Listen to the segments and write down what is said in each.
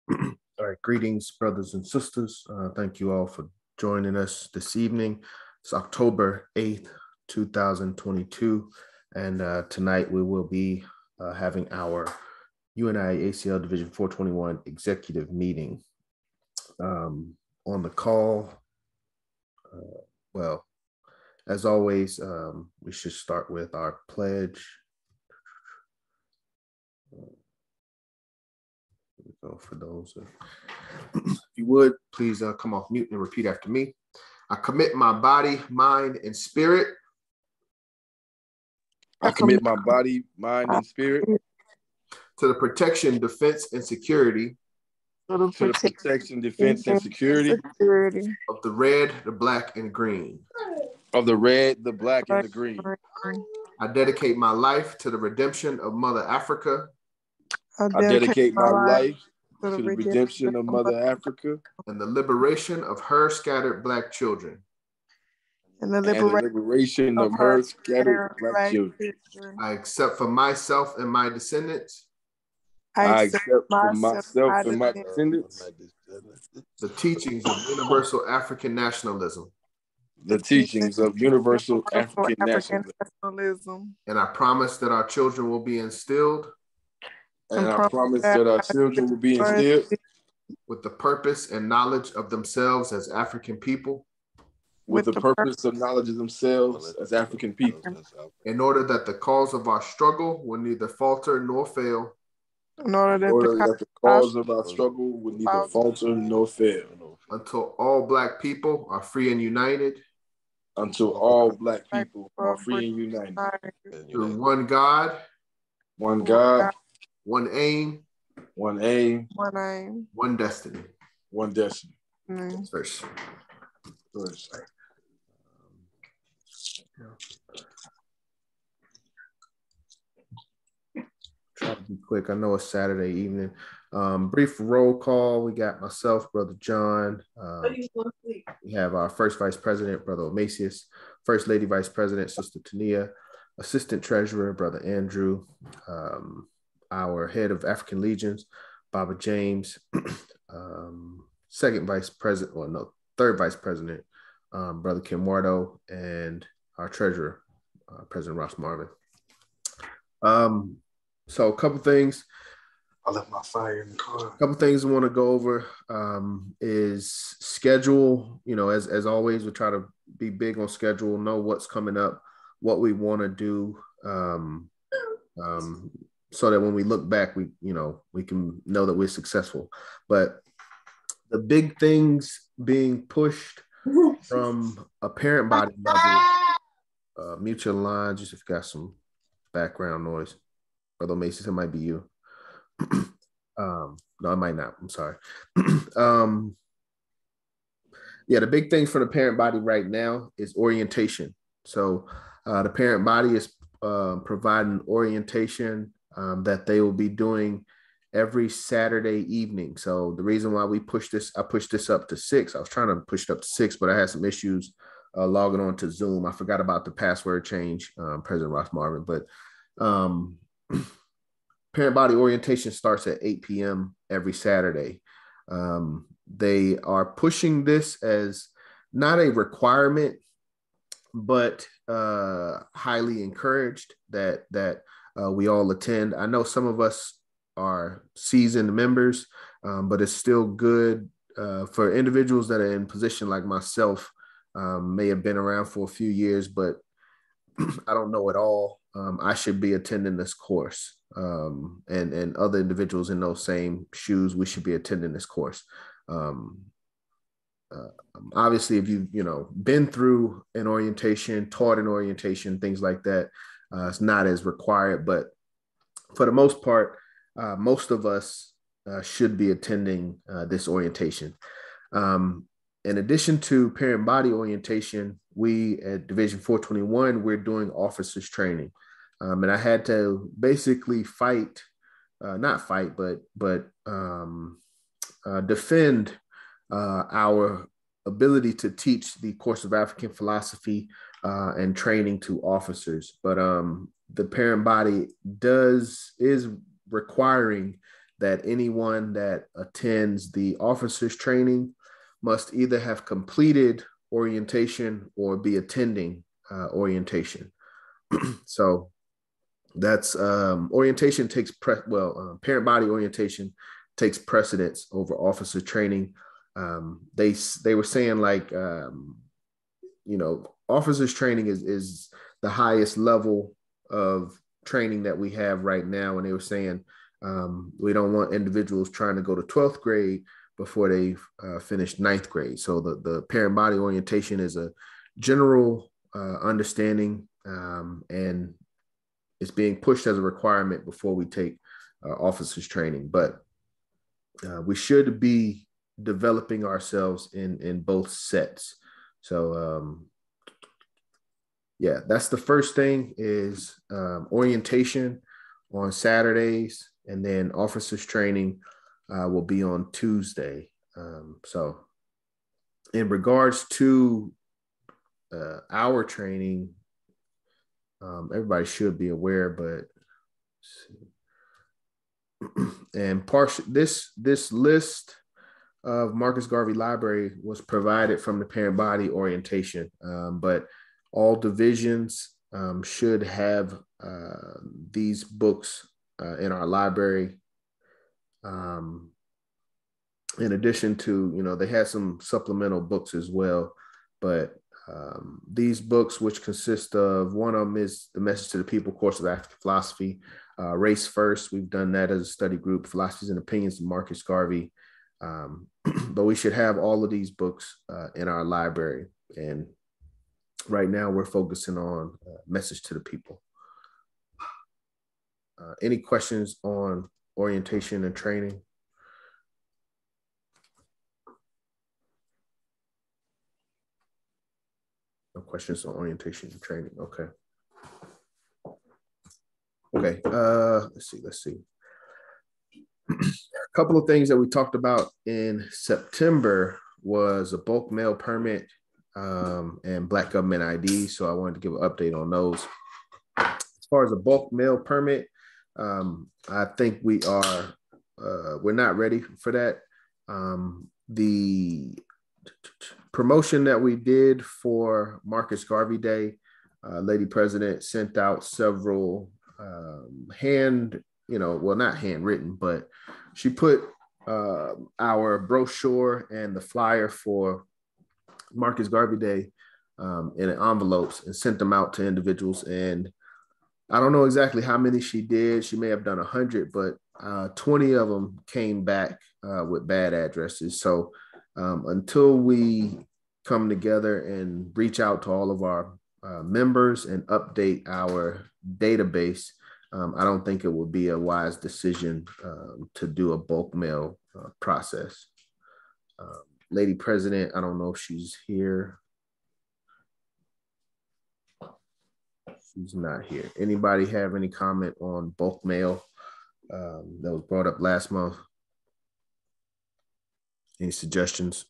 All right, greetings, brothers and sisters. Thank you all for joining us this evening. It's October 8th, 2022, and tonight we will be having our UNIA-ACL Division 421 executive meeting. On the call, well, as always, we should start with our pledge. For those, if you would, please come off mute and repeat after me. I commit my body, mind, and spirit. I commit my body, mind, and spirit to the protection, defense, and security. To the protection, defense, and security of the red, the black, and green. Of the red, the black, and the green. I dedicate my life to the redemption of Mother Africa. I dedicate my life to the redemption of Mother Africa and the liberation of her scattered Black children. And the liberation of her scattered Black children. I accept for myself and my descendants. I accept for myself and my descendants the teachings of universal African nationalism. The teachings of universal African nationalism. And I promise that our children will be instilled. And I promise that our children will be instilled with the purpose and knowledge of themselves as African people. With the purpose of knowledge of themselves as African people. In order that the cause of our struggle will neither falter nor fail. In order that the cause of our struggle will neither falter nor fail. Until all Black people are free and united. Until all Black people are free and united. Through one God. One God. One aim. One aim. One aim. One destiny. One destiny. First. Try to be quick. I know it's Saturday evening. Brief roll call. We got myself, Brother John. We have our first Vice President, Brother Omasius. First Lady Vice President, Sister Tania. Assistant Treasurer, Brother Andrew. Our head of African Legions, Baba James, third Vice President, Brother Kim Wardo, and our treasurer, President Ross Marvin. So a couple things. I left my fire in the car. A couple things I want to go over is schedule. You know, as always, we try to be big on schedule, know what's coming up, what we want to do. So that when we look back, we can know that we're successful. But the big things being pushed from a parent body level, mute your line, just if you got some background noise. Brother Mason, it might be you. No, it might not. I'm sorry. The big thing for the parent body right now is orientation. So the parent body is providing orientation that they will be doing every Saturday evening. So the reason why I pushed this up to 6. I was trying to push it up to 6, but I had some issues logging on to Zoom. I forgot about the password change, President Ross Marvin. But parent body orientation starts at 8 p.m. every Saturday. They are pushing this as not a requirement, but highly encouraged that we all attend. I know some of us are seasoned members, but it's still good for individuals that are in position like myself, may have been around for a few years, but I don't know it all. I should be attending this course, and other individuals in those same shoes, we should be attending this course. Obviously, if you've been through an orientation, taught an orientation, things like that, it's not as required, but for the most part, most of us should be attending this orientation. In addition to parent body orientation, we at Division 421, we're doing officers training. And I had to basically defend our ability to teach the course of African philosophy and training to officers. But the parent body is requiring that anyone that attends the officers training must either have completed orientation or be attending orientation. So that's orientation takes parent body orientation takes precedence over officer training. They were saying like officers training is the highest level of training that we have right now, and they were saying we don't want individuals trying to go to 12th grade before they finish 9th grade. So the parent body orientation is a general understanding, and it's being pushed as a requirement before we take officers training. But we should be developing ourselves in both sets. So yeah, that's the first thing is orientation on Saturdays, and then officers training will be on Tuesday. So in regards to our training, everybody should be aware, but and this list of Marcus Garvey Library was provided from the parent body orientation, but all divisions should have these books in our library. In addition to, they had some supplemental books as well, but these books, which consist of, one of them is The Message to the People, Course of African Philosophy, Race First. We've done that as a study group, Philosophies and Opinions of Marcus Garvey. But we should have all of these books in our library. And right now we're focusing on Message to the People. Any questions on orientation and training? No questions on orientation and training. Okay. Okay. Let's see. A couple of things that we talked about in September was a bulk mail permit and Black Government IDs. So I wanted to give an update on those. As far as a bulk mail permit, I think we're not ready for that. The promotion that we did for Marcus Garvey Day, Lady President sent out several not handwritten, but she put our brochure and the flyer for Marcus Garvey Day in envelopes and sent them out to individuals. And I don't know exactly how many she did. She may have done 100, but 20 of them came back with bad addresses. So until we come together and reach out to all of our members and update our database, I don't think it would be a wise decision to do a bulk mail process. Lady President, I don't know if she's here. She's not here. Anybody have any comment on bulk mail that was brought up last month? Any suggestions?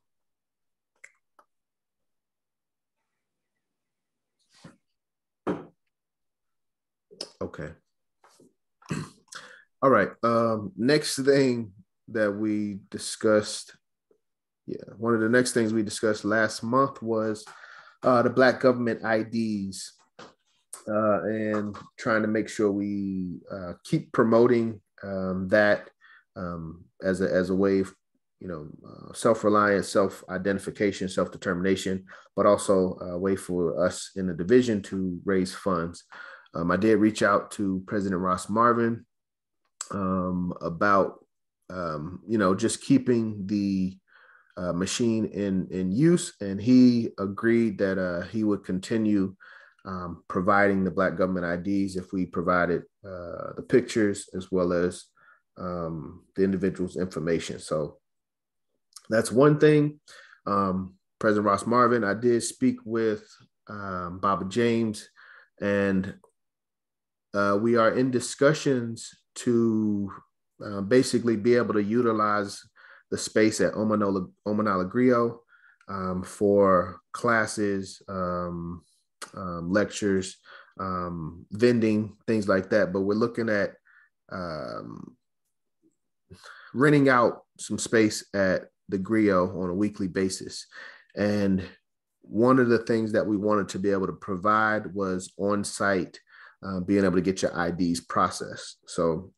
Okay. All right. Next thing that we discussed, one of the next things we discussed last month was the Black Government IDs and trying to make sure we keep promoting that as a way of, self-reliance, self-identification, self-determination, but also a way for us in the division to raise funds. I did reach out to President Ross Marvin about, just keeping the machine in use. And he agreed that he would continue providing the Black Government IDs if we provided the pictures as well as the individual's information. So that's one thing. President Ross Marvin, I did speak with Baba James, and we are in discussions to basically be able to utilize the space at Omenala Griot for classes, lectures, vending, things like that. But we're looking at renting out some space at the Griot on a weekly basis. And one of the things that we wanted to be able to provide was on-site, being able to get your IDs processed. So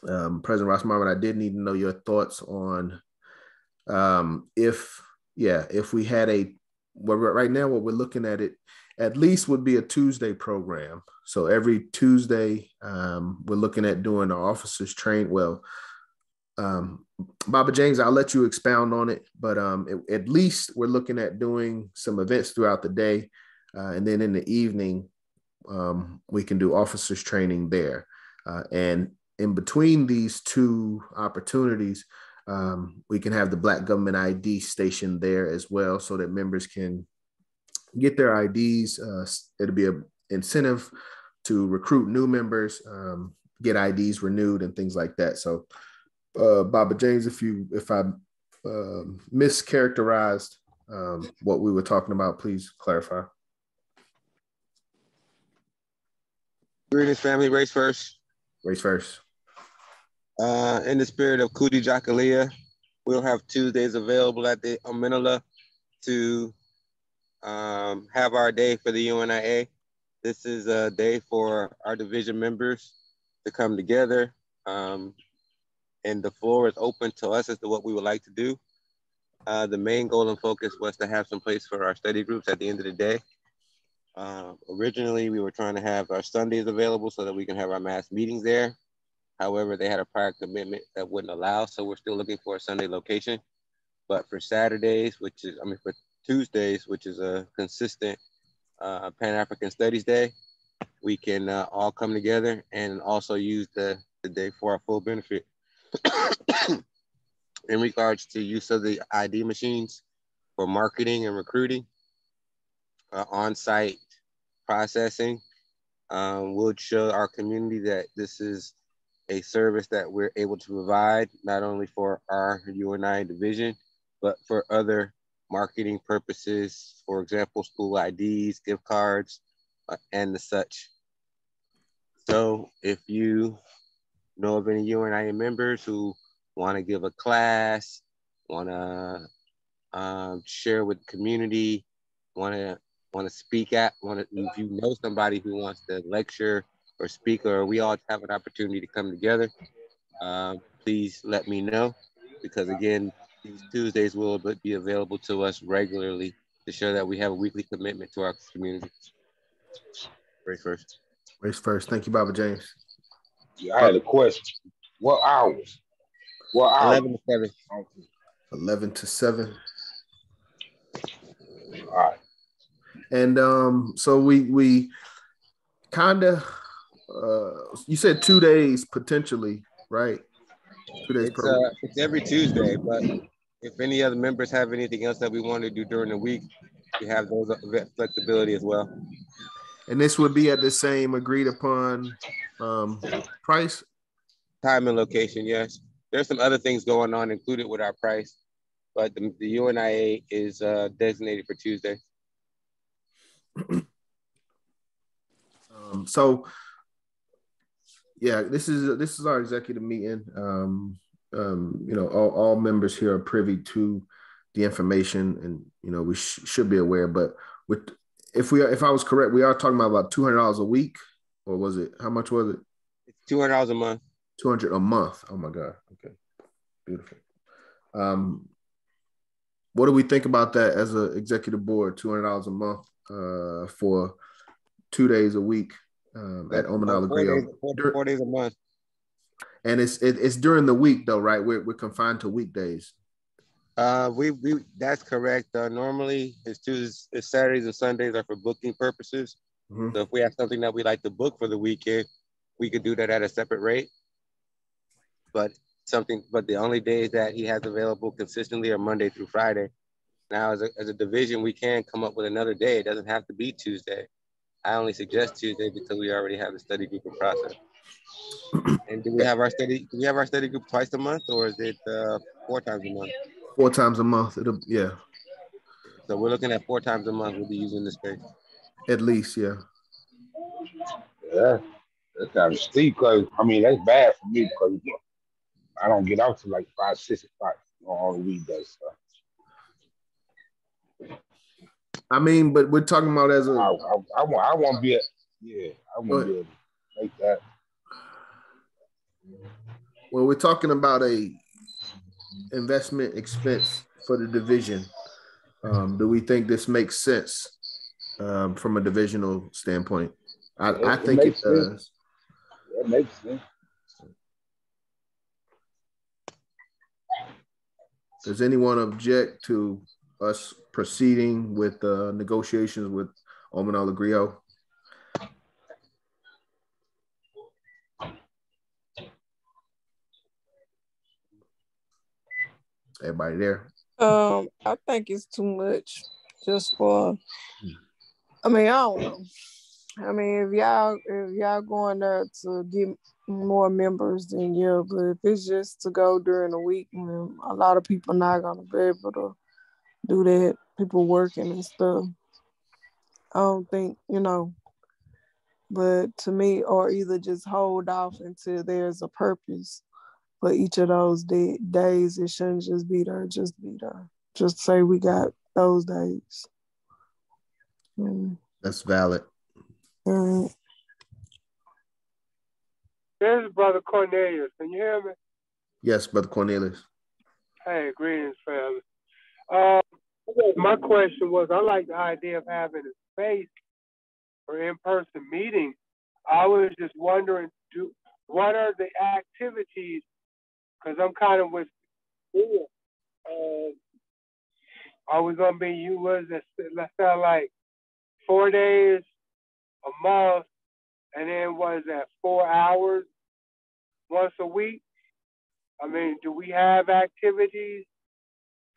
President Ross Marvin, I did need to know your thoughts on if we had right now what we're looking at least would be a Tuesday program. So every Tuesday, we're looking at doing our officers train. Well, Baba James, I'll let you expound on it, but at least we're looking at doing some events throughout the day. And then in the evening, we can do officers training there. And in between these two opportunities, we can have the Black Government ID station there as well, so that members can get their IDs. It'll be an incentive to recruit new members, get IDs renewed and things like that. So Baba James, if I mischaracterized what we were talking about, please clarify. Greetings, family. Race first. Race first. In the spirit of Kuti Jakalia, we'll have Tuesdays available at the Omenala to have our day for the UNIA. This is a day for our division members to come together. And the floor is open to us as to what we would like to do. The main goal and focus was to have some place for our study groups at the end of the day. Originally, we were trying to have our Sundays available so that we can have our mass meetings there. However, they had a prior commitment that wouldn't allow, so we're still looking for a Sunday location. But for Saturdays, for Tuesdays, which is a consistent Pan-African Studies Day, we can all come together and also use the day for our full benefit. In regards to use of the ID machines for marketing and recruiting, on-site processing, we'll show our community that this is a service that we're able to provide, not only for our UNI division, but for other marketing purposes, for example, school IDs, gift cards, and the such. So if you know of any UNI members who want to give a class, want to share with the community, want to speak at, if you know somebody who wants to lecture or speak, or we all have an opportunity to come together, please let me know, because again, these Tuesdays will be available to us regularly to show that we have a weekly commitment to our community. Race first. Race first. Thank you, Baba James. Yeah, I had a question. What hours? 11 to 7. 11 to 7. All right. And so we kind of, you said 2 days potentially, right? 2 days per week. It's every Tuesday, but if any other members have anything else that we want to do during the week, we have those flexibility as well. And this would be at the same agreed upon price? Time and location, yes. There's some other things going on included with our price, but the UNIA is designated for Tuesday. So yeah, this is our executive meeting. All members here are privy to the information, and we should be aware. But if I was correct, we are talking about $200 a week, or was it? How much was it? It's $200 a month. $200 a month. Oh my God. Okay, beautiful. What do we think about that as an executive board? $200 a month for 2 days a week at Omenala Griot. 4 days a month. And it's during the week though, right? We're confined to weekdays. That's correct. Normally it's Saturdays and Sundays are for booking purposes. Mm-hmm. So if we have something that we like to book for the weekend, we could do that at a separate rate. But the only days that he has available consistently are Monday through Friday. Now, as a division, we can come up with another day. It doesn't have to be Tuesday. I only suggest Tuesday because we already have the study group in process. And do we have our study group twice a month, or is it 4 times a month? 4 times a month. Yeah. So we're looking at 4 times a month. We'll be using this space. At least, yeah. Yeah, that's kind of steep, because that's bad for me, because I don't get out till like 5, 6 o'clock on all the weekdays. So. I mean, but we're talking about as a. I want to be a. Yeah, I want to be able to make that. Well, we're talking about a investment expense for the division. Do we think this makes sense from a divisional standpoint? I think it does. It makes sense. Does anyone object to us proceeding with negotiations with Omenala Griot? Everybody there? I think it's too much just for. I mean, I don't know. I mean, if y'all going there to get more members, then yeah. But if it's just to go during the week, a lot of people not gonna be able to do that. People working and stuff. I don't think, But to me, or either just hold off until there's a purpose for each of those days. It shouldn't just be there. Just be there. Just say we got those days. That's valid. Right. This is Brother Cornelius. Can you hear me? Yes, Brother Cornelius. Hey, greetings, family. My question was, I like the idea of having a space for in-person meetings. I was just wondering, what are the activities? Because I'm kind of with you. Are we going to be, let's say like 4 days, a month, and then what is that, 4 hours once a week? I mean, do we have activities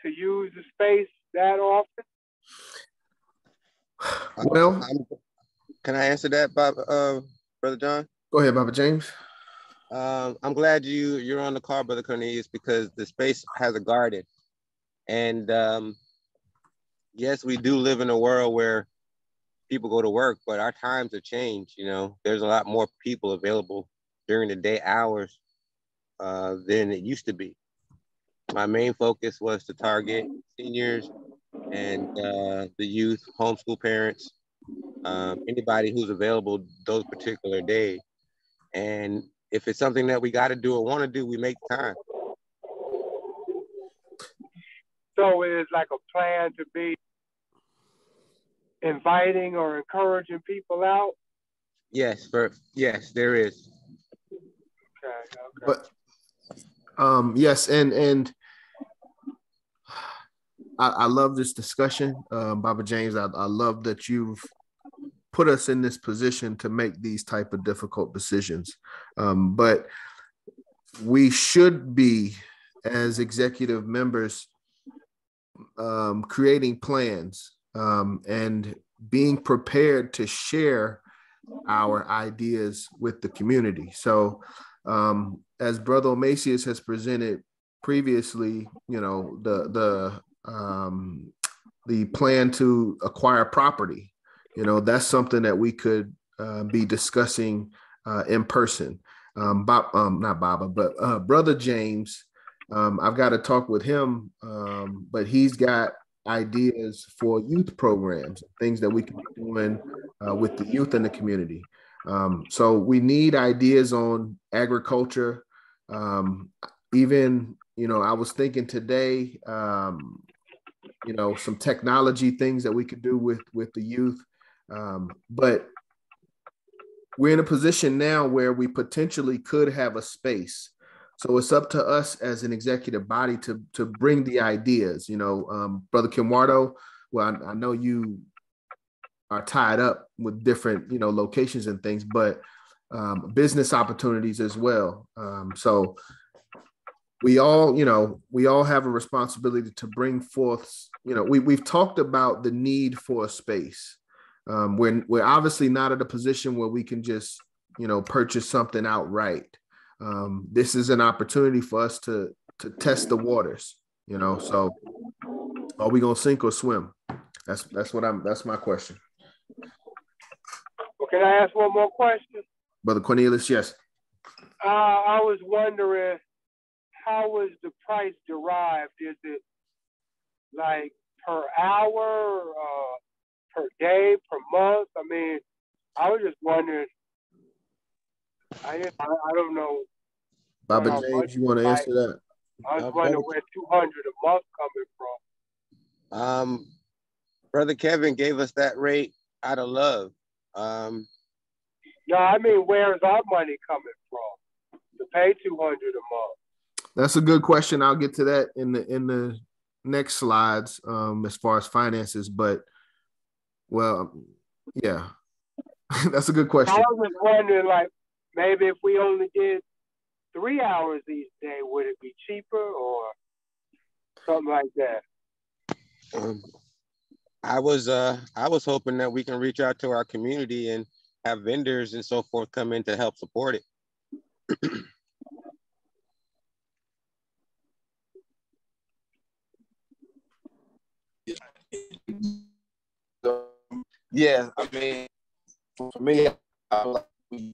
to use the space that often? Well, can I answer that, Brother John? Go ahead, Baba James. I'm glad you're on the call, Brother Cornelius, because the space has a garden. And yes, we do live in a world where people go to work, but our times have changed. There's a lot more people available during the day hours than it used to be. My main focus was to target seniors and the youth, homeschool parents, anybody who's available those particular days. And if it's something that we got to do or want to do, we make time. So it is like a plan to be inviting or encouraging people out? Yes, there is. Okay. But yes, and I love this discussion, Baba James. I love that you've put us in this position to make these type of difficult decisions. But we should be, as executive members, creating plans and being prepared to share our ideas with the community. So as Brother Omasius has presented previously, the plan to acquire property, that's something that we could be discussing in person. Not Baba, but Brother James, I've got to talk with him, but he's got ideas for youth programs, things that we can be doing with the youth in the community. So we need ideas on agriculture. Even, I was thinking today, some technology things that we could do with the youth. But we're in a position now where we potentially could have a space. So it's up to us as an executive body to bring the ideas. Brother Kimwardo, well, I know you are tied up with different, locations and things, but business opportunities as well. So we all have a responsibility to bring forth, we've talked about the need for a space. We're obviously not at a position where we can just, purchase something outright. This is an opportunity for us to test the waters, so are we going to sink or swim? That's my question. Well, can I ask one more question? Brother Cornelius, yes. I was wondering how was the price derived? Is it like per hour, per day, per month? I mean, I was just wondering. I don't know. Baba James, you want to answer that? I was wondering where 200 a month coming from. Brother Kevin gave us that rate out of love. No, I mean, where's our money coming from to pay 200 a month? That's a good question. I'll get to that in the next slides as far as finances. But well, yeah, that's a good question. I was just wondering, like, maybe if we only did 3 hours each day, would it be cheaper or something like that? I was hoping that we can reach out to our community and have vendors and so forth come in to help support it. Yeah, I mean, for me, I like we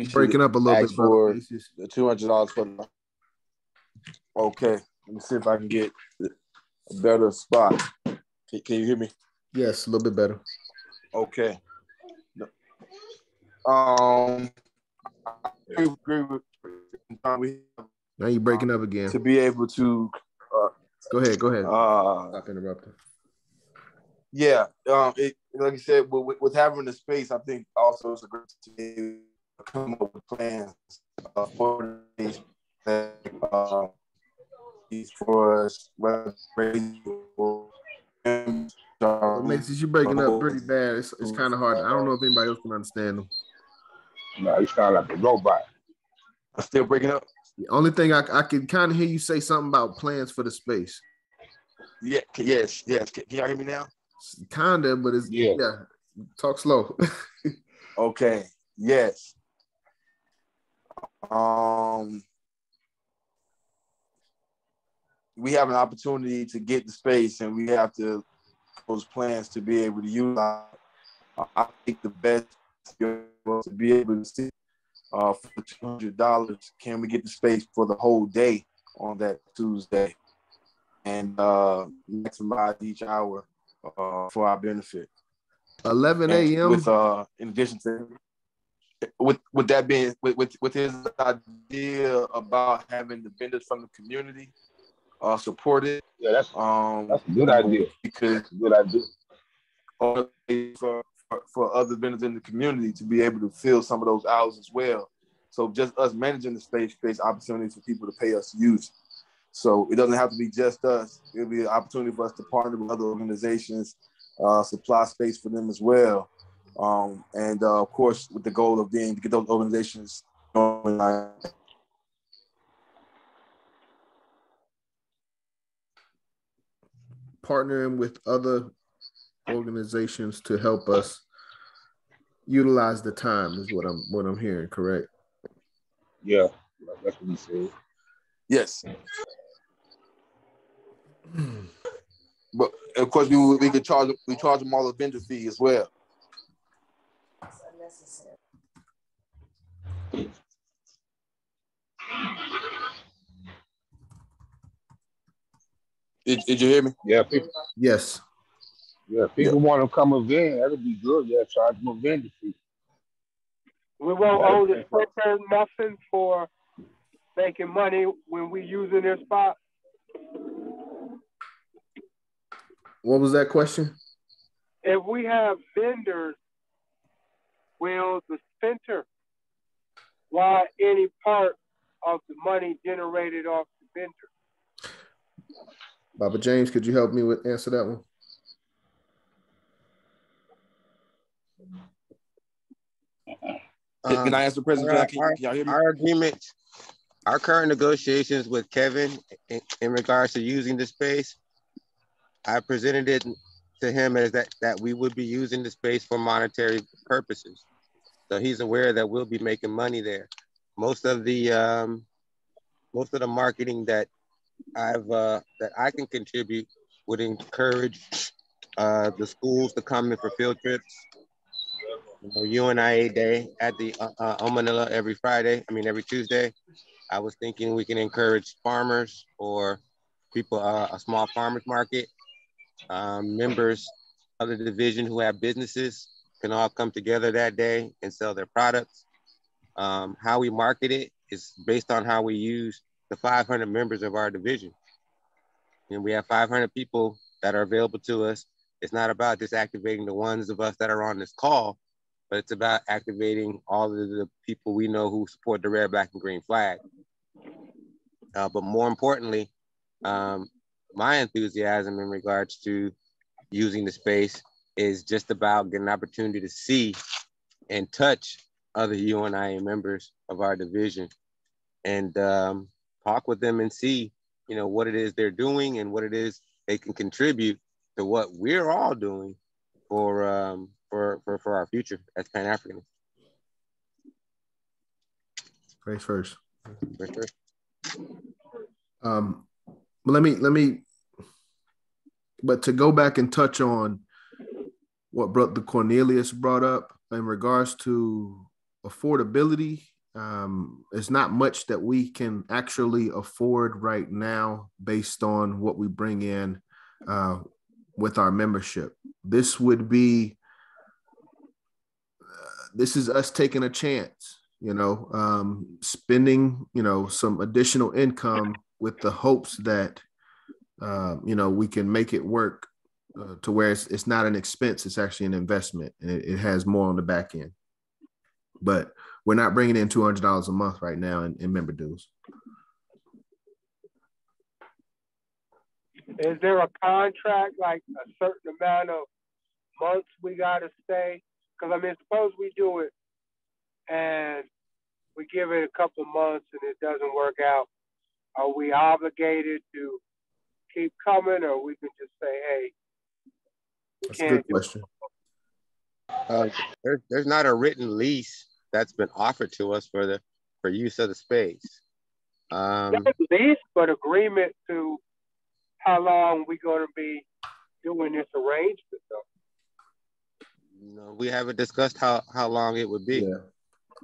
breaking up a little bit for the $200 for the. Okay, let me see if I can get a better spot. Can you hear me? Yes, a little bit better. Okay. I agree with now you're breaking up again. To be able to go ahead. Stop interrupting. Yeah, like you said, with having the space, I think also it's a great to come up with plans for these for us. Macy's, you're breaking up pretty bad. It's kind of hard. I don't know if anybody else can understand them. No, you sound like a robot. I'm still breaking up. The only thing I can kind of hear you say something about plans for the space. Yeah, yes. Can y'all hear me now? Kinda, but it's yeah. Talk slow. Okay. Yes. We have an opportunity to get the space, and we have to those plans to be able to utilize. I think the best to be able to see for $200. Can we get the space for the whole day on that Tuesday, and maximize each hour for our benefit? 11 a.m. With in addition to with that being with his idea about having the vendors from the community support it. Yeah, that's a good idea. Because that's a good idea. For other vendors in the community to be able to fill some of those hours as well. So just us managing the space creates opportunities for people to pay us to use. So it doesn't have to be just us. It'll be an opportunity for us to partner with other organizations, supply space for them as well. And of course, with the goal of being to get those organizations going. Partnering with other organizations to help us utilize the time is what I'm hearing, correct? Yeah, that's what he said. Yes. But of course, we could charge them all a vendor fee as well. Did you hear me? Yeah, people. Yes. Yeah, people want to come a vendor. That'll be good. Yeah, charge them a vendor fee. We won't owe the printer nothing for making money when we using their spot. What was that question? If we have vendors, will the center want any part of the money generated off the vendor? Baba James, could you help me with answer that one? Can I answer, President? Can y'all hear me? Our agreement, our current negotiations with Kevin in regards to using the space, I presented it to him as that we would be using the space for monetary purposes. So he's aware that we'll be making money there. Most of the marketing that I can contribute would encourage the schools to come in for field trips. UNIA Day at the Omenala every Tuesday. I was thinking we can encourage farmers or people, a small farmers market, members of the division who have businesses can all come together that day and sell their products. How we market it is based on how we use the 500 members of our division. And we have 500 people that are available to us. It's not about just activating the ones of us that are on this call, but it's about activating all of the people we know who support the red, black, and green flag. But more importantly, my enthusiasm in regards to using the space is just about getting an opportunity to see and touch other UNIA members of our division and talk with them and see, you know, what it is they're doing and what it is they can contribute to what we're all doing for our future as Pan-Africanists. Grace first. Grace first. Let me, but to go back and touch on what the Cornelius brought up in regards to affordability, it's not much that we can actually afford right now based on what we bring in with our membership. This would be, this is us taking a chance, you know, spending, you know, some additional income with the hopes that, you know, we can make it work to where it's not an expense, it's actually an investment, and it has more on the back end. But we're not bringing in $200 a month right now in member dues. Is there a contract, like a certain amount of months we got to stay? Because, I mean, suppose we do it and we give it a couple of months and it doesn't work out. Are we obligated to keep coming, or we can just say, hey, that's a good question. There's not a written lease that's been offered to us for use of the space. Not lease, but agreement to how long we're going to be doing this arrangement, though. No, we haven't discussed how long it would be. Yeah,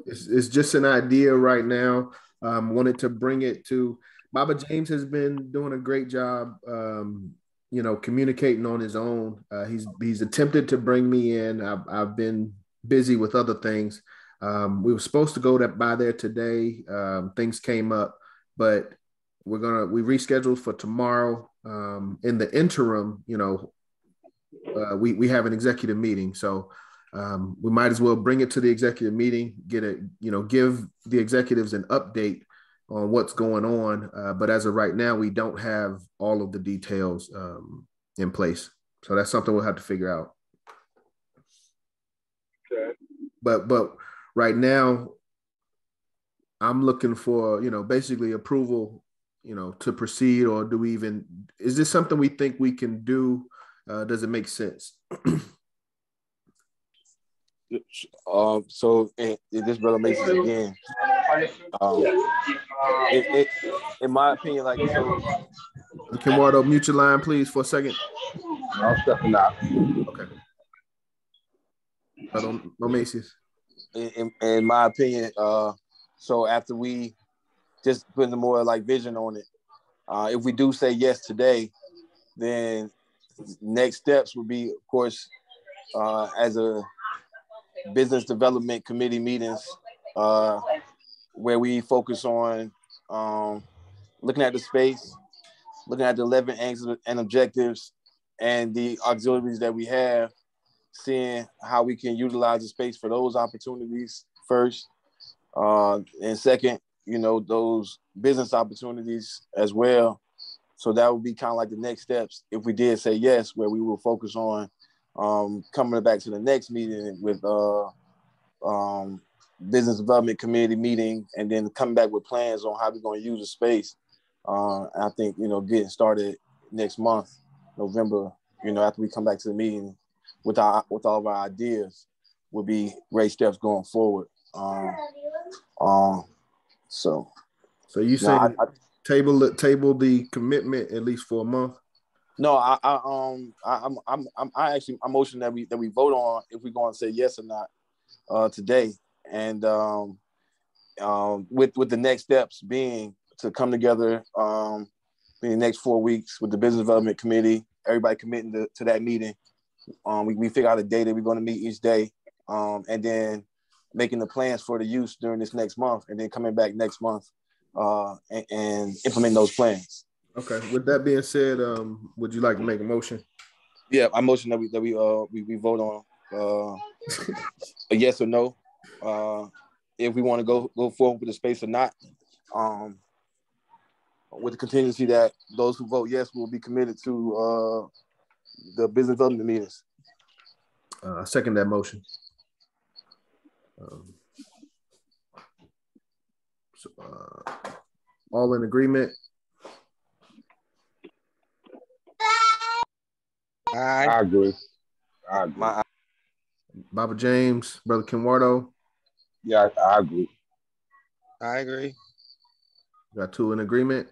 it's just an idea right now. Wanted to bring it to Baba James has been doing a great job, you know, communicating on his own. He's attempted to bring me in. I've been busy with other things. We were supposed to go by there today. Things came up, but we rescheduled for tomorrow. In the interim, you know, we have an executive meeting, so we might as well bring it to the executive meeting, give the executives an update on what's going on. But as of right now, we don't have all of the details in place. So that's something we'll have to figure out. Okay. But right now, I'm looking for, you know, basically approval, you know, to proceed, or is this something we think we can do? Does it make sense? So this brother makes it again. In my opinion, like, so. Can Waldo mute your line, please, for a second? I'm stepping out. Okay. No Macy's. In my opinion, so after we just putting more like vision on it, if we do say yes today, then next steps would be, of course, as a business development committee meetings, where we focus on looking at the space, looking at the 11 aims and objectives and the auxiliaries that we have, seeing how we can utilize the space for those opportunities first. And second, you know, those business opportunities as well. So that would be kind of like the next steps if we did say yes, where we will focus on coming back to the next meeting with business development committee meeting, and then coming back with plans on how we're going to use the space. I think, you know, getting started next month, November, you know, after we come back to the meeting with all of our ideas, would be great steps going forward. So you saying table the commitment at least for a month? No, I'm motion that we vote on if we're going to say yes or not today, and with the next steps being to come together in the next 4 weeks with the business development committee, everybody committing to that meeting. We figure out a day that we're going to meet each day, and then making the plans for the use during this next month, and then coming back next month and implement those plans. Okay. With that being said, would you like to make a motion? Yeah, I motion that we vote on a yes or no, if we want to go forward with the space or not. With the contingency that those who vote yes will be committed to the business development meetings. Second that motion. All in agreement? I agree. I agree. Baba James, Brother Kenwardo. Yeah, I agree. I agree. Got two in agreement.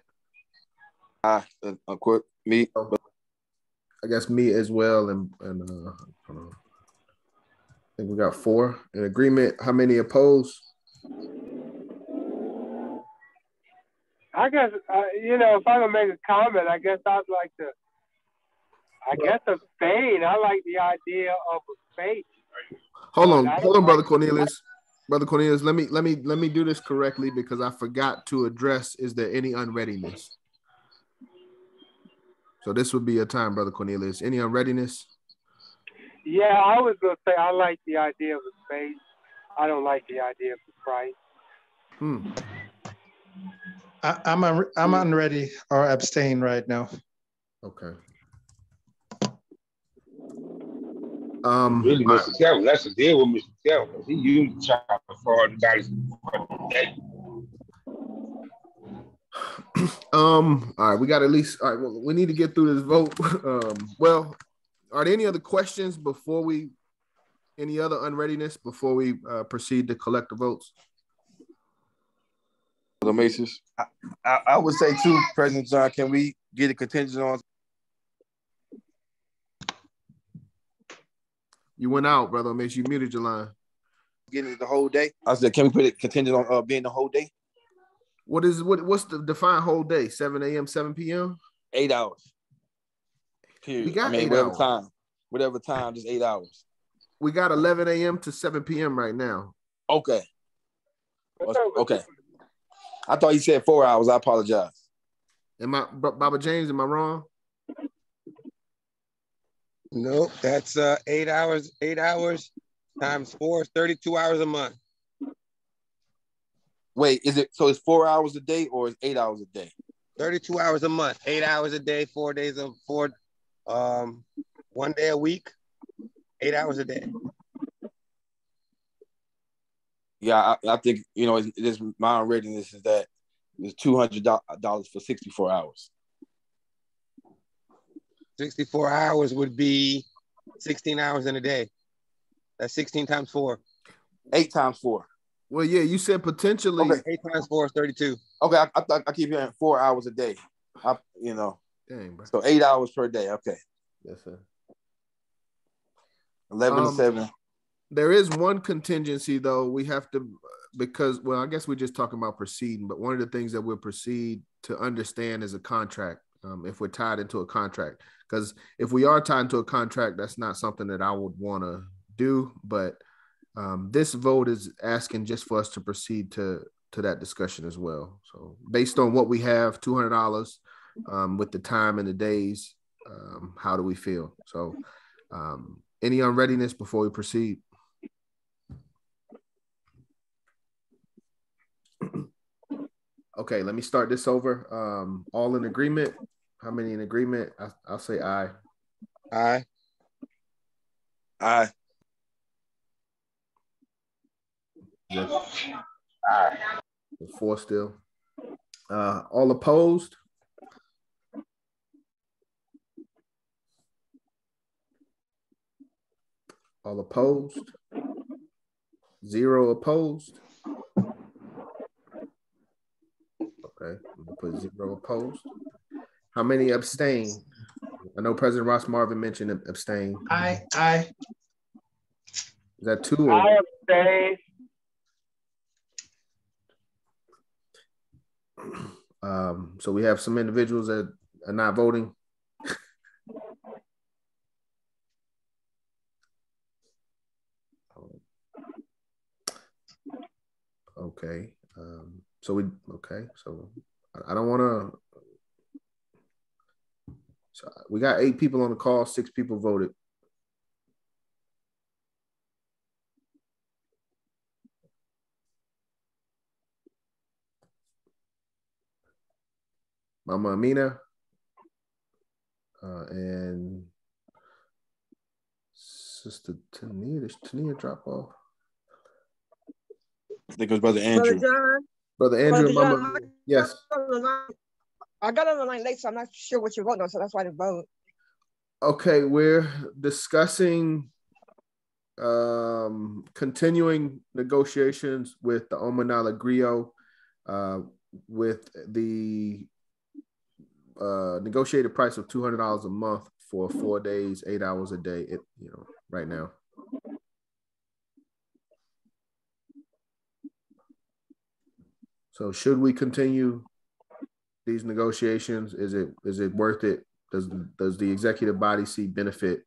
Me. I guess me as well, and I think we got 4 in agreement. How many opposed? I guess, if I can make a comment, I guess I'd like to, abstain. I like the idea of a space. Hold on, Brother Cornelius. Brother Cornelius, let me do this correctly because I forgot to address, is there any unreadiness? So this would be a time, Brother Cornelius. Any unreadiness? Yeah, I was going to say I like the idea of a space. I don't like the idea of the price. I'm unready or abstain right now. Okay. Really, Mr. Kelvin, let's deal with Mr. Kelvin. He used the child for the guys. All right, we got at least. All right, well, we need to get through this vote. Well, are there any other questions before we? Any other unreadiness before we proceed to collect the votes? The Maces. I would say too, President John, can we get a contingent on? You went out, brother. Mace, you muted your line. Getting it the whole day. I said, can we put it contingent on being the whole day? What's the defined whole day? 7 a.m., 7 p.m. 8 hours. Period. We got 8 hours. Whatever time, just 8 hours. We got 11 a.m. to 7 p.m. right now. Okay. Okay. I thought you said 4 hours. I apologize. Baba James, am I wrong? Nope, that's 8 hours. 8 hours times 4 is 32 hours a month. Wait, so it's 4 hours a day or it's 8 hours a day? 32 hours a month, 8 hours a day, 4 days of 1 day a week, 8 hours a day. Yeah, I think it is my readiness is that it's $200 for 64 hours. 64 hours would be 16 hours in a day. That's 16 times 4. 8 times 4. Well, yeah, you said potentially. Okay. 8 times 4 is 32. Okay, I keep hearing 4 hours a day. Dang, bro. So 8 hours per day. Okay. Yes, sir. 11 to 7. There is one contingency, though. We have to, because, well, I guess we're just talking about proceeding, but one of the things that we'll proceed to understand is a contract, if we're tied into a contract. Because if we are tied into a contract, that's not something that I would want to do. But this vote is asking just for us to proceed to that discussion as well. So based on what we have, $200 with the time and the days, how do we feel? So any unreadiness before we proceed? Okay, let me start this over. All in agreement? How many in agreement? I'll say aye. Aye. Aye. Aye. 4 still. All opposed? All opposed? 0 opposed? Okay, I'm gonna put 0 opposed. How many abstain? I know President Ross Marvin mentioned abstain. Aye. Is that 2 or? I abstain. So we have some individuals that are not voting. Okay. So I don't want to. So we got 8 people on the call, 6 people voted. Mama Amina and Sister Tania. Does Tania drop off? I think it was Brother Andrew. Brother Andrew, Brother Mama. John, Yes. I got on the line late, so I'm not sure what you're voting on, so that's why I didn't vote. Okay, we're discussing continuing negotiations with the Omenala Griot with the negotiated price of $200 a month for 4 days, 8 hours a day. Right now. So should we continue these negotiations? Is it worth it? Does the executive body see benefit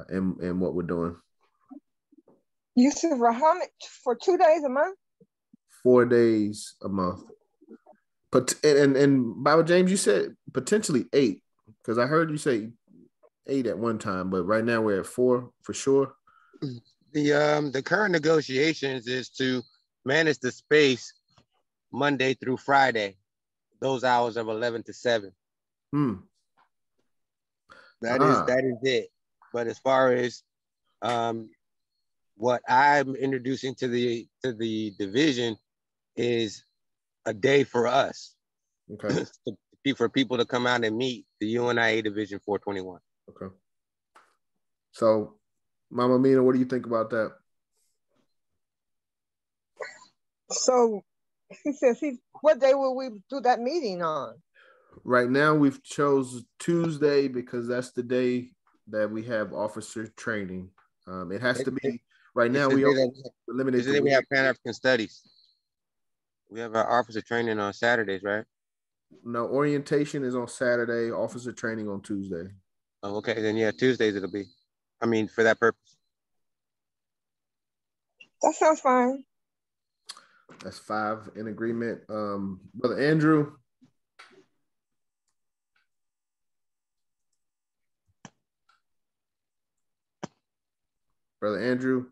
in what we're doing? You said for how much? For 2 days a month? 4 days a month. But and Bible James, you said potentially 8, because I heard you say 8 at one time, but right now we're at 4 for sure. The current negotiations is to manage the space Monday through Friday, those hours of 11 to 7. That is it. But as far as what I'm introducing to the division is a day for us. Okay. For people to come out and meet the UNIA Division 421. Okay. So, Mama Mina, what do you think about that? So he says, what day will we do that meeting on? Right now, we've chose Tuesday because that's the day that we have officer training. It has to be right now. We eliminate. Today we have Pan-African Studies. We have our officer training on Saturdays, right? No, orientation is on Saturday. Officer training on Tuesday. Oh, okay. Then yeah, Tuesdays it'll be. I mean, for that purpose. That sounds fine. That's 5 in agreement. Brother Andrew. Brother Andrew,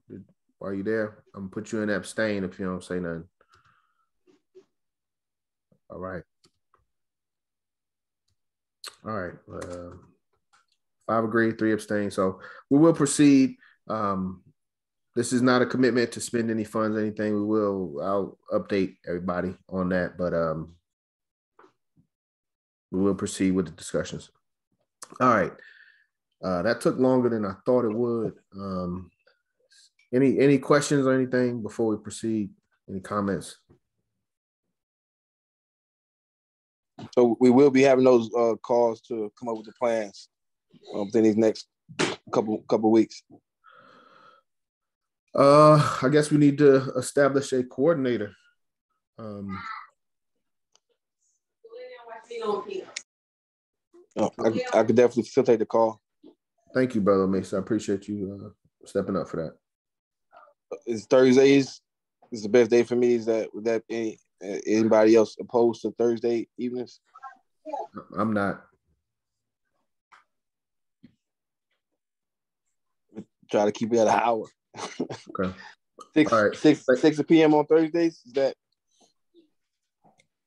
are you there? I'm gonna put you in abstain if you don't say nothing. All right. All right. 5 agree, 3 abstain. So we will proceed. This is not a commitment to spend any funds, anything. I'll update everybody on that, but we will proceed with the discussions. All right. That took longer than I thought it would. Any questions or anything before we proceed? Any comments? So we will be having those calls to come up with the plans within these next couple weeks. I guess we need to establish a coordinator. I could definitely facilitate the call. Thank you, Brother Mason. I appreciate you stepping up for that. Is Thursdays is the best day for me? Would that anybody else opposed to Thursday evenings? I'm not. Try to keep it at an hour. Okay. 6 p.m. on Thursdays. Is that?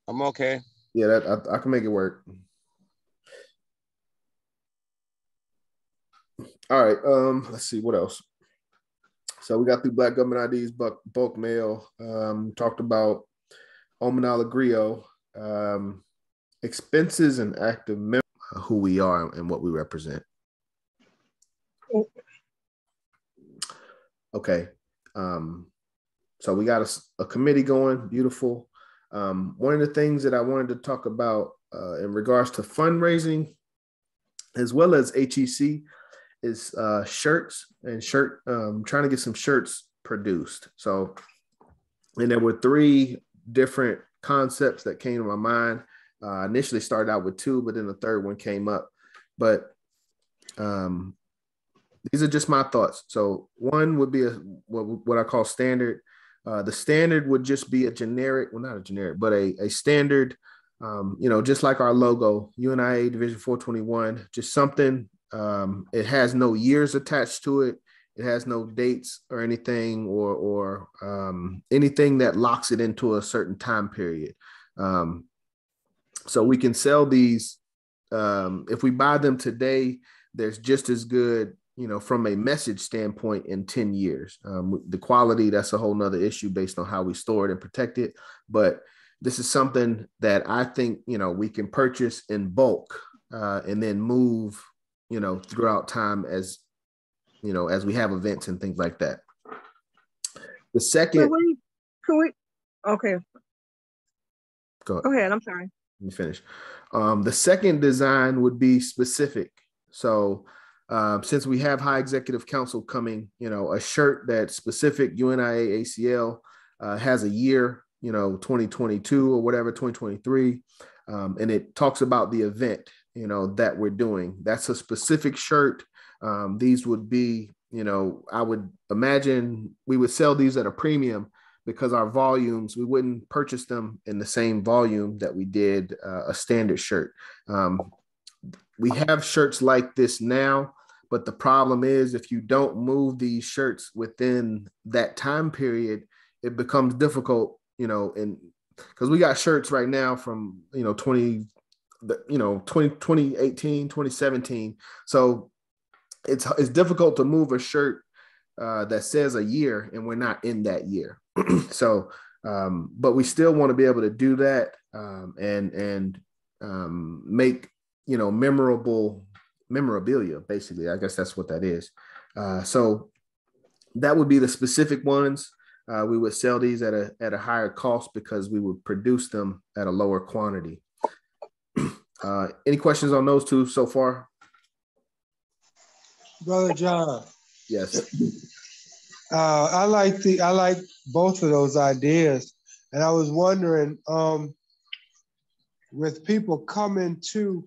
I'm okay. Yeah, I can make it work. All right. Let's see what else. So we got through Black Government IDs, Bulkmail. Talked about Omenala Griot, expenses and active members, who we are and what we represent. Okay. So we got a committee going. Beautiful. One of the things that I wanted to talk about in regards to fundraising, as well as HEC, is shirts and trying to get some shirts produced. So, and there were 3 different concepts that came to my mind. Initially started out with two, but then the third one came up. But these are just my thoughts. So one would be what I call standard. The standard would just be a generic, well, not a generic, but a standard, just like our logo, UNIA Division 421, just something. It has no years attached to it. It has no dates or anything or anything that locks it into a certain time period. So we can sell these. If we buy them today, there's just as good, from a message standpoint in 10 years. The quality, that's a whole nother issue based on how we store it and protect it. But this is something that I think, we can purchase in bulk and then move, throughout time as we have events and things like that. The second. Can we okay. Go ahead. I'm sorry. Let me finish. The second design would be specific. So since we have High Executive Council coming, a shirt that's specific UNIA-ACL has a year, 2022 or whatever, 2023. And it talks about the event, that we're doing. That's a specific shirt. These would be, I would imagine we would sell these at a premium because our volumes, we wouldn't purchase them in the same volume that we did a standard shirt. We have shirts like this now, but the problem is if you don't move these shirts within that time period, it becomes difficult, and because we got shirts right now from, 2018, 2017. So it's difficult to move a shirt that says a year and we're not in that year. So, but we still want to be able to do that and make, memorabilia, basically. I guess that's what that is. So that would be the specific ones. We would sell these at a higher cost because we would produce them at a lower quantity. Any questions on those two so far? Brother John. Yes. I like both of those ideas. And I was wondering, with people coming to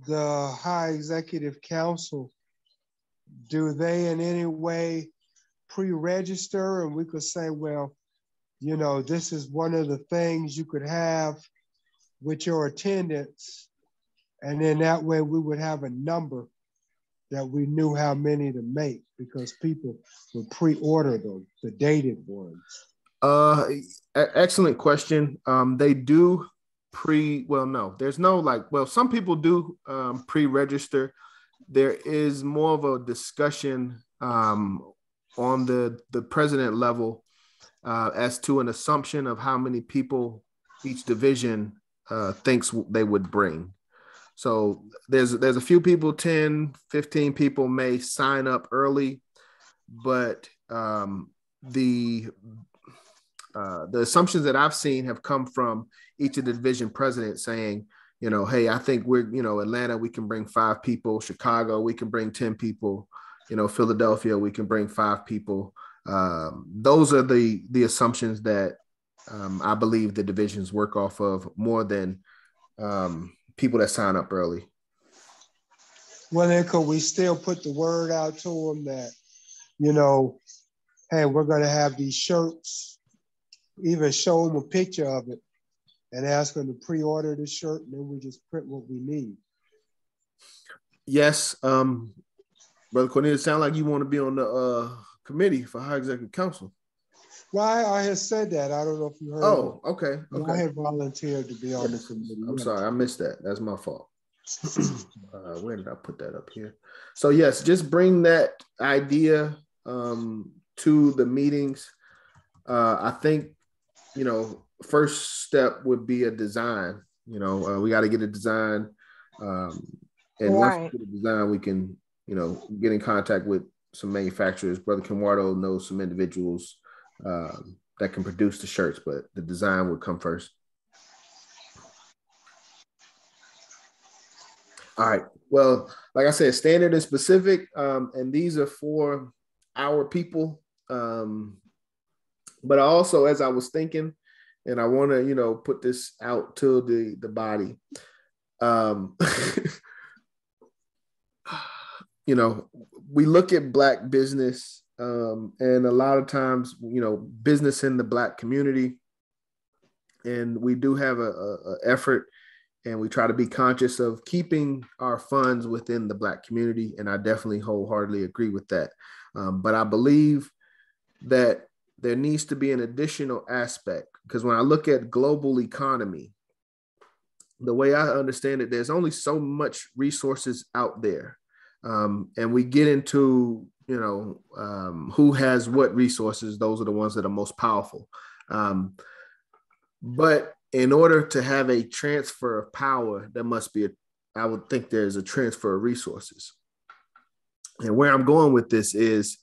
the High Executive Council, do they in any way pre-register? And we could say, well, this is one of the things you could have with your attendance. And then that way we would have a number that we knew how many to make because people would pre-order them, the dated ones. Excellent question. They do there's no some people do pre-register. There is more of a discussion on the president level as to an assumption of how many people each division thinks they would bring. So there's a few people, 10, 15 people may sign up early, but the assumptions that I've seen have come from each of the division presidents saying, hey, I think we're, Atlanta, we can bring 5 people, Chicago, we can bring 10 people, Philadelphia, we can bring 5 people. Those are the assumptions that I believe the divisions work off of more than people that sign up early. Well, then could we still put the word out to them that, hey, we're going to have these shirts, even show them a picture of it and ask them to pre-order the shirt, and then we just print what we need. Yes. Brother Cornelius, sound like you want to be on the committee for High Executive Council. Well, I had said that. I don't know if you heard. Oh, okay. I had volunteered to be on the committee. I'm sorry, I missed that. That's my fault. Where did I put that up here? So yes, just bring that idea to the meetings. I think, first step would be a design. We got to get a design. And once we get a design, we can, get in contact with some manufacturers. Brother Kenwardo knows some individuals that can produce the shirts, but the design would come first. All right. Well, like I said, standard and specific, and these are for our people. But also, as I was thinking, and I want to, put this out to the body. We look at Black business, and a lot of times, business in the Black community, and we do have a effort, and we try to be conscious of keeping our funds within the Black community, and I definitely wholeheartedly agree with that. But I believe that there needs to be an additional aspect, because when I look at global economy, the way I understand it, there's only so much resources out there. And we get into, who has what resources. Those are the ones that are most powerful. But in order to have a transfer of power, there must be I would think there's a transfer of resources. And where I'm going with this is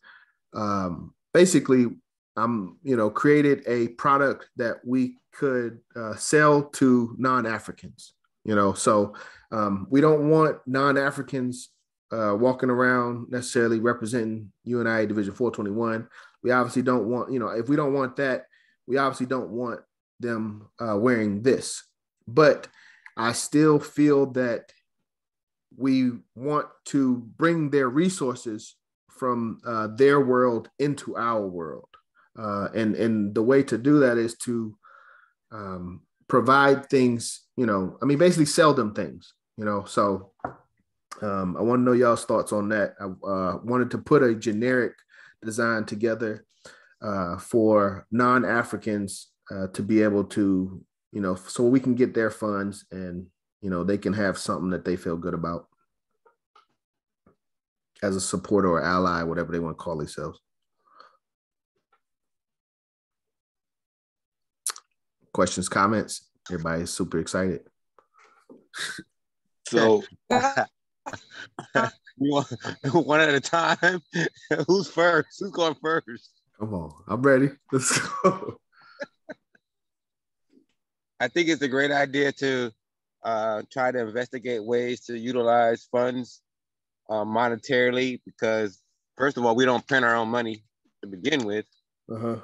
basically I'm, created a product that we could sell to non-Africans, so we don't want non-Africans walking around necessarily representing UNIA Division 421. We obviously don't want, if we don't want that, we obviously don't want them wearing this. But I still feel that we want to bring their resources from their world into our world. And the way to do that is to provide things, basically sell them things, so I want to know y'all's thoughts on that. I wanted to put a generic design together for non-Africans to be able to, so we can get their funds and, they can have something that they feel good about as a supporter or ally, whatever they want to call themselves. Questions, comments? Everybody's super excited. So you want one at a time? Who's first? Who's going first? Come on, I'm ready. Let's go. I think it's a great idea to try to investigate ways to utilize funds monetarily, because first of all, we don't print our own money to begin with. Uh-huh.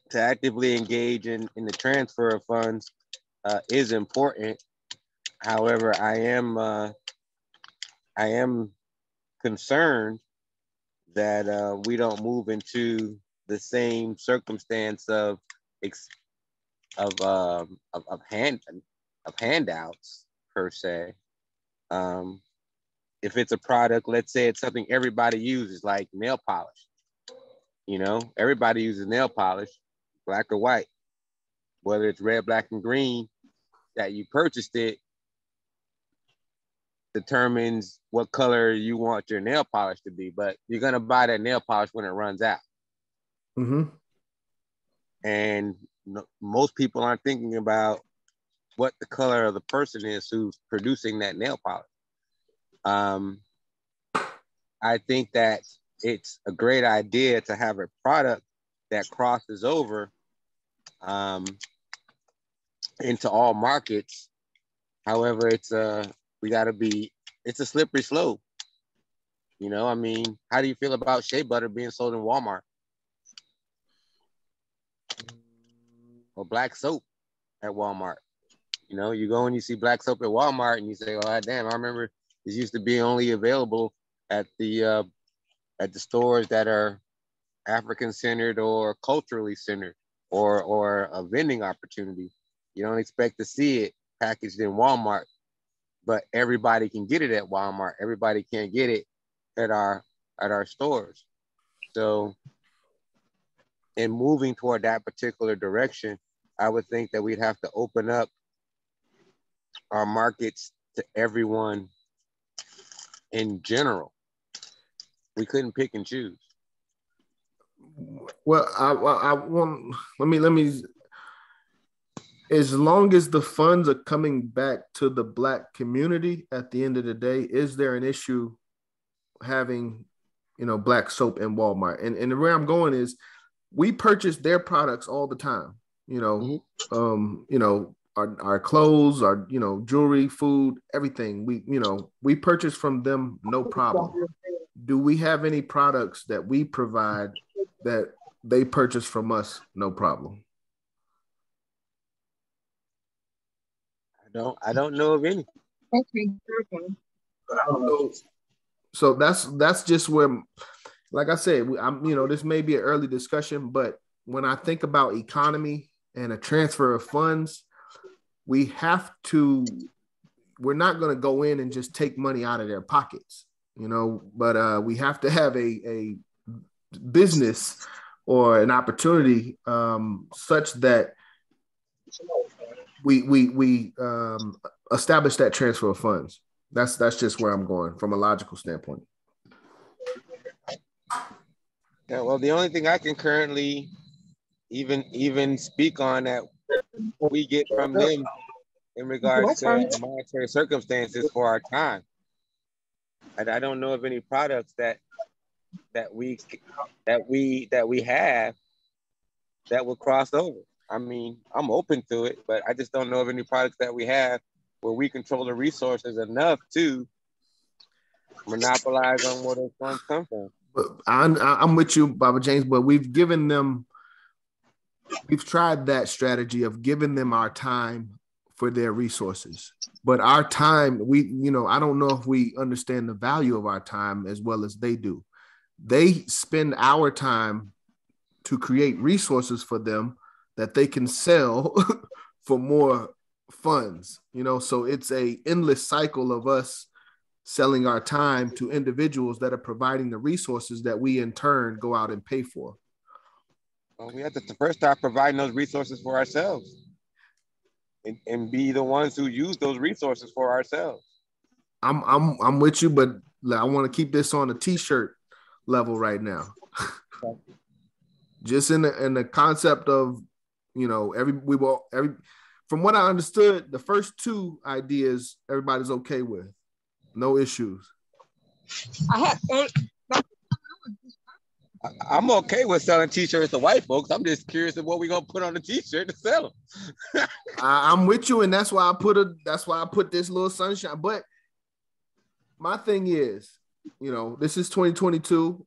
To actively engage in the transfer of funds is important. However, I am concerned that we don't move into the same circumstance of handouts per se. If it's a product, let's say it's something everybody uses, like nail polish. Everybody uses nail polish, black or white, whether it's red, black, and green. That you purchased it determines what color you want your nail polish to be, but you're gonna buy that nail polish when it runs out. Mm-hmm. And most people aren't thinking about what the color of the person is who's producing that nail polish. I think that it's a great idea to have a product that crosses over into all markets. However, it's a slippery slope. How do you feel about shea butter being sold in Walmart? Or black soap at Walmart? You go and you see black soap at Walmart and you say, oh, damn, I remember this used to be only available at the stores that are African-centered or culturally centered, or a vending opportunity. You don't expect to see it packaged in Walmart, but everybody can get it at Walmart. Everybody can't get it at our stores. So in moving toward that particular direction, I would think that we'd have to open up our markets to everyone in general. We couldn't pick and choose. Well, I want, let me, as long as the funds are coming back to the Black community at the end of the day, is there an issue having, black soap in Walmart? And the way I'm going is, we purchase their products all the time, Mm-hmm. Our clothes, our, jewelry, food, everything. We purchase from them, no problem. Do we have any products that we provide that they purchase from us, no problem? I don't know of any. Okay. So that's just where, like I said, this may be an early discussion, but when I think about economy and a transfer of funds, we're not going to go in and just take money out of their pockets, but we have to have a business or an opportunity such that we establish that transfer of funds. That's just where I'm going from a logical standpoint. Yeah, well, the only thing I can currently even speak on that we get from them in regards to monetary circumstances for our time. And I don't know of any products that we have that will cross over. I mean, I'm open to it, but I just don't know of any products that we have where we control the resources enough to monopolize on where those funds come from. But I'm with you, Baba James, but we've tried that strategy of giving them our time for their resources. But our time, I don't know if we understand the value of our time as well as they do. They spend our time to create resources for them that they can sell for more funds, so it's a endless cycle of us selling our time to individuals that are providing the resources that we in turn go out and pay for. Well, we have to first start providing those resources for ourselves and be the ones who use those resources for ourselves. I'm with you, but I want to keep this on a t-shirt level right now. Just in the concept of, from what I understood, the first two ideas everybody's okay with, no issues. I'm okay with selling t-shirts to white folks. I'm just curious of what we're gonna put on the t-shirt to sell them. I'm with you, and that's why I put this little sunshine. But my thing is, this is 2022.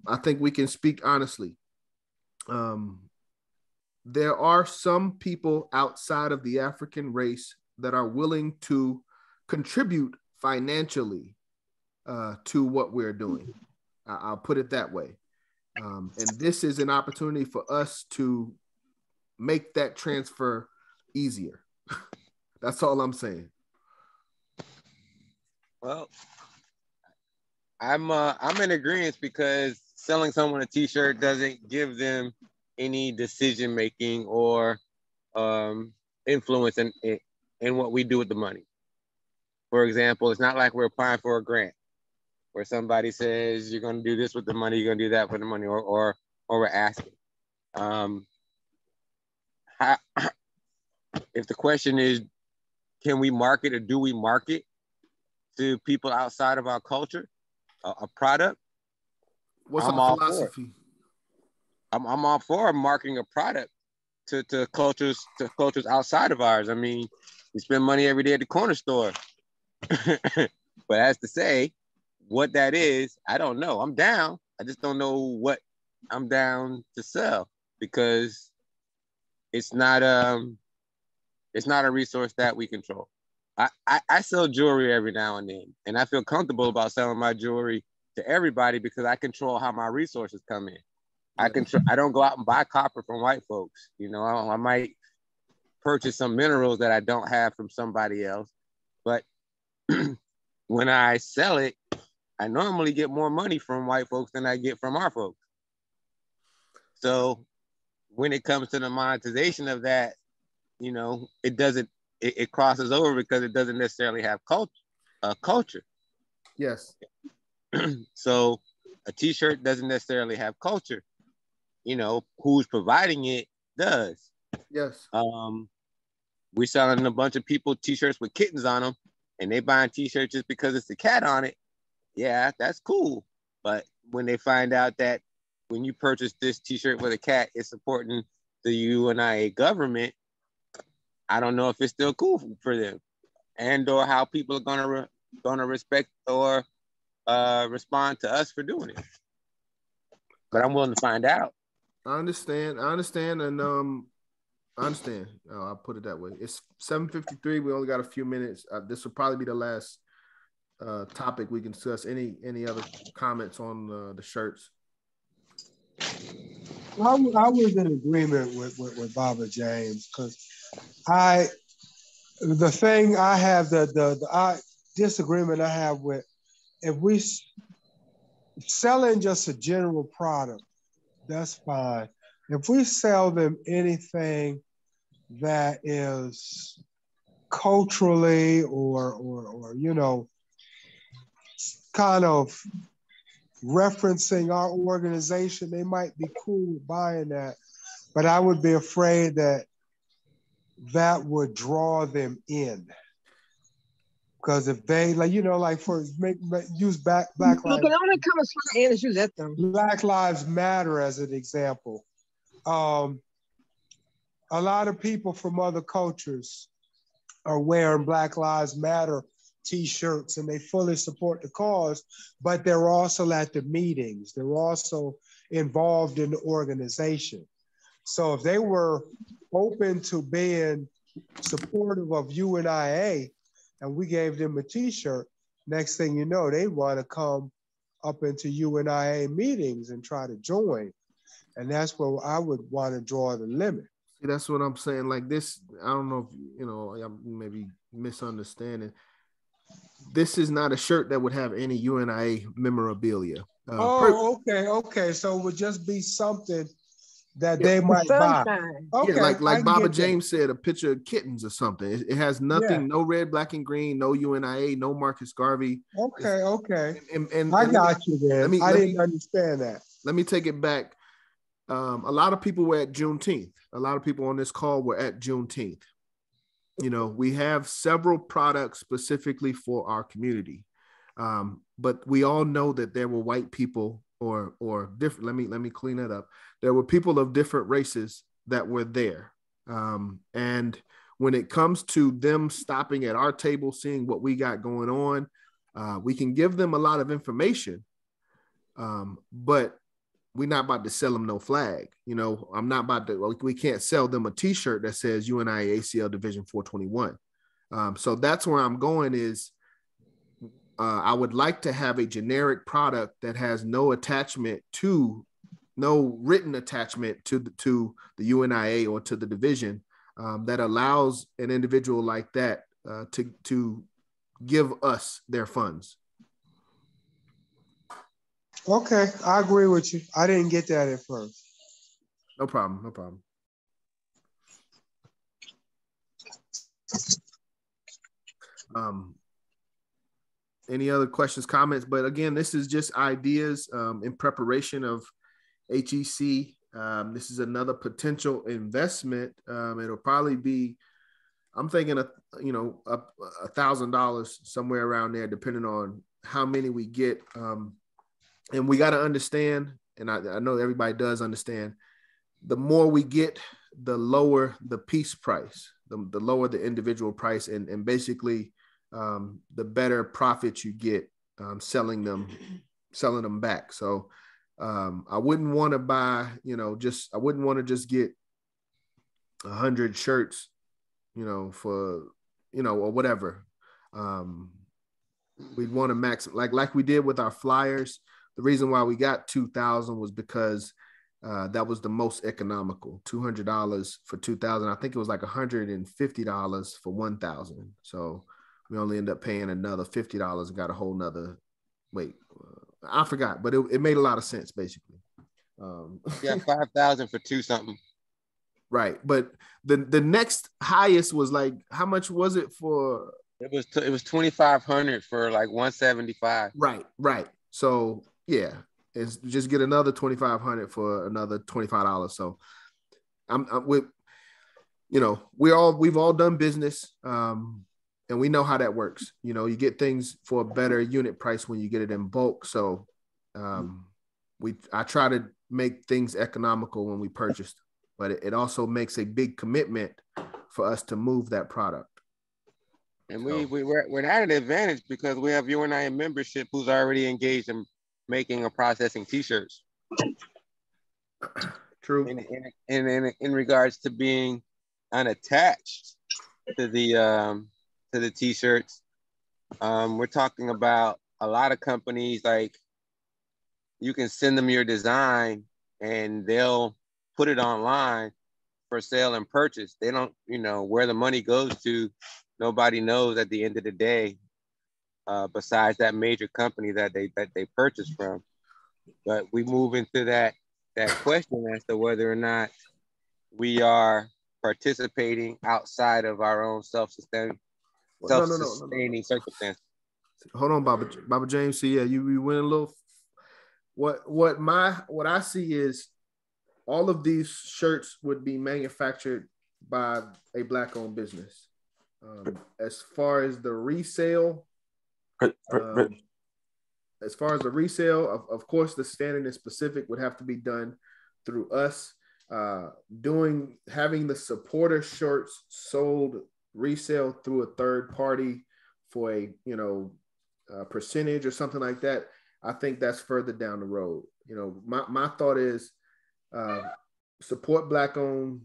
I think we can speak honestly. There are some people outside of the African race that are willing to contribute financially to what we're doing. I'll put it that way. And this is an opportunity for us to make that transfer easier. That's all I'm saying. Well, I'm in agreement because selling someone a t-shirt doesn't give them any decision making or influence in what we do with the money. For example, it's not like we're applying for a grant where somebody says you're going to do this with the money, you're going to do that with the money, or we're asking. If the question is, can we market or do we market to people outside of our culture a product? What's our philosophy? I'm all for marketing a product to cultures outside of ours. I mean, we spend money every day at the corner store. But as to say what that is, I don't know. I'm down. I just don't know what I'm down to sell because it's not a resource that we control. I sell jewelry every now and then, and I feel comfortable about selling my jewelry to everybody because I control how my resources come in. I don't go out and buy copper from white folks. I might purchase some minerals that I don't have from somebody else, but when I sell it, I normally get more money from white folks than I get from our folks. So when it comes to the monetization of that, it crosses over because it doesn't necessarily have culture. Yes. So a t-shirt doesn't necessarily have culture. Who's providing it does. Yes. We're selling a bunch of people t-shirts with kittens on them, and they buying t-shirts just because it's a cat on it. Yeah, that's cool. But when they find out that when you purchase this t-shirt with a cat, it's supporting the UNIA government, I don't know if it's still cool for them, and or how people are gonna respect or respond to us for doing it. But I'm willing to find out. I understand, and I understand. I'll put it that way. It's 7:53. We only got a few minutes. This will probably be the last topic we can discuss. Any other comments on the shirts? I was in agreement with Baba James, because the thing I have, the disagreement I have with, if we selling just a general product, that's fine. If we sell them anything that is culturally or you know, kind of referencing our organization, they might be cool with buying that. But I would be afraid that that would draw them in. Because if they, like, you know, like use Black Lives, You can only come as far in as you let them. Black Lives Matter as an example. A lot of people from other cultures are wearing Black Lives Matter t-shirts, and they fully support the cause, but they're also at the meetings. They're also involved in the organization. So if they were open to being supportive of UNIA and we gave them a t-shirt, next thing you know, they want to come up into UNIA meetings and try to join. And that's where I would want to draw the limit. See, that's what I'm saying. Like this, I don't know if, you know, I'm maybe misunderstanding. This is not a shirt that would have any UNIA memorabilia. Okay. So it would just be something that they might buy. Okay, yeah, like Baba James said, a picture of kittens or something. It has nothing, no red, black, and green, no UNIA, no Marcus Garvey. Okay. And I got you there. I didn't understand that. Let me take it back. A lot of people were at Juneteenth. A lot of people on this call were at Juneteenth. You know, we have several products specifically for our community. But we all know that there were white people or different, let me clean that up. There were people of different races that were there. And when it comes to them stopping at our table, seeing what we got going on, we can give them a lot of information, but we're not about to sell them no flag. You know, I'm not about to, we can't sell them a t-shirt that says UNIA-ACL Division 421. So that's where I'm going is, I would like to have a generic product that has no written attachment to the UNIA or to the division, that allows an individual like that to give us their funds. Okay, I agree with you. I didn't get that at first. No problem. Any other questions, comments? But again, this is just ideas in preparation of HEC. This is another potential investment. It'll probably be, I'm thinking, $1,000, somewhere around there, depending on how many we get. And we got to understand, and I know everybody does understand, the more we get, the lower the piece price, the lower the individual price, and basically the better profit you get selling them back. So I wouldn't want to buy, I wouldn't want to just get 100 shirts, for, or whatever. We'd want to max, like we did with our flyers. The reason why we got 2,000 was because that was the most economical. $200 for 2,000. I think it was like $150 for 1,000. So we only ended up paying another $50 and got a whole nother. I forgot, but it made a lot of sense basically. Yeah, 5,000 for two something. Right, but the next highest was like, how much was it for? It was 2,500 for like 175. Right. So yeah, it's just get another 2,500 for another $25. So I'm with, we've all done business, and we know how that works. You get things for a better unit price when you get it in bulk. So I try to make things economical when we purchase, but it also makes a big commitment for us to move that product. And we're at an advantage because we have UNIA membership who's already engaged in making or processing t-shirts. True. In regards to being unattached to the t-shirts. We're talking about a lot of companies, like you can send them your design and they'll put it online for sale and purchase. They don't, where the money goes to, nobody knows at the end of the day, besides that major company that they purchased from. But we move into that question as to whether or not we are participating outside of our own self-sustaining circumstances. Hold on, Baba James. See, yeah, you went a little. What I see is all of these shirts would be manufactured by a Black-owned business. As far as the resale, of course, the standard and specific would have to be done through us. Having the supporter shirts sold resale through a third party for a percentage or something like that, I think that's further down the road. My thought is support Black-owned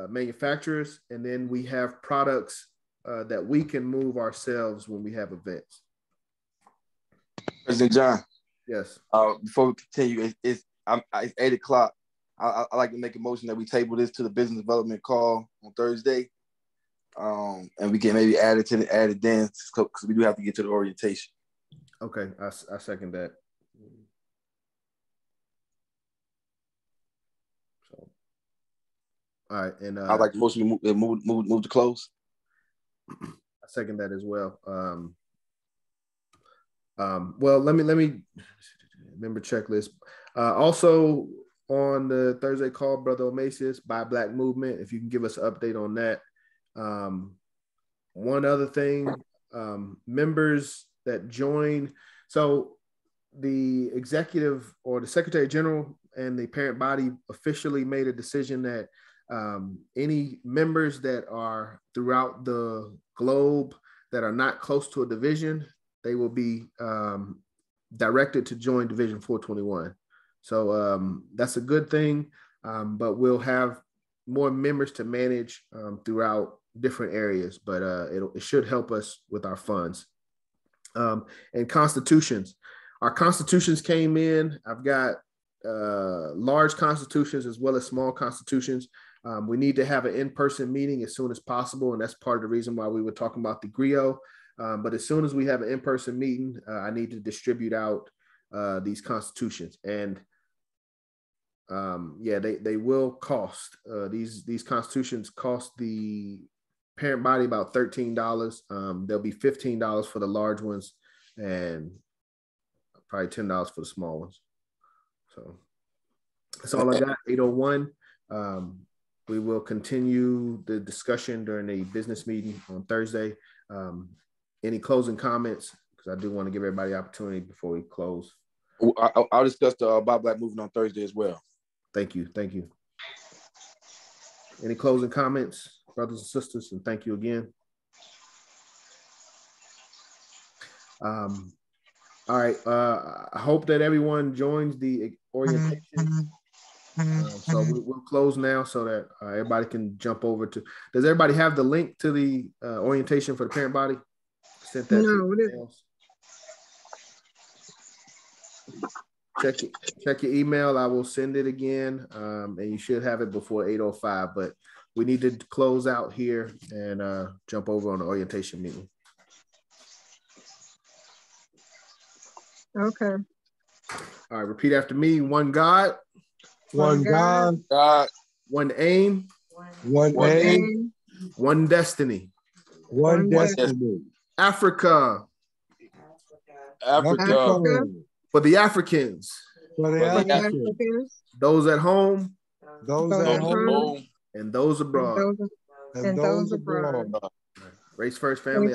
manufacturers, and then we have products that we can move ourselves when we have events. President John. Yes. Before we continue, it's 8 o'clock. I like to make a motion that we table this to the business development call on Thursday, and we can maybe add it then because we do have to get to the orientation. Okay, I second that. So, all right, and I like the motion to move to close. I second that as well. Well, let me remember checklist. Also on the Thursday call, Brother Omasis, Buy Black Movement, if you can give us an update on that. One other thing, members that join. So the executive or the Secretary General and the parent body officially made a decision that any members that are throughout the globe that are not close to a division, they will be directed to join Division 421. So that's a good thing, but we'll have more members to manage throughout different areas, but it should help us with our funds. And constitutions. Our constitutions came in. I've got large constitutions as well as small constitutions. We need to have an in-person meeting as soon as possible, and that's part of the reason why we were talking about the Griot. But as soon as we have an in-person meeting, I need to distribute out these constitutions. And they will cost. These constitutions cost the parent body about $13. There'll be $15 for the large ones and probably $10 for the small ones. So that's all I got. 8:01. We will continue the discussion during a business meeting on Thursday. Any closing comments? Because I do want to give everybody opportunity before we close. I'll discuss the Buy Black movement on Thursday as well. Thank you. Any closing comments, brothers and sisters? And thank you again. All right. I hope that everyone joins the orientation. So we'll close now so that everybody can jump over to. Does everybody have the link to the orientation for the parent body? Sent that to check your email. I will send it again, and you should have it before 8:05. But we need to close out here and jump over on the orientation meeting. Okay. All right. Repeat after me. One God. One God. One aim. One aim. One destiny. One destiny. Africa. Africa. For the Africans. For the Africans. Those at home. Those at home. And those abroad. And those abroad. Race first, family.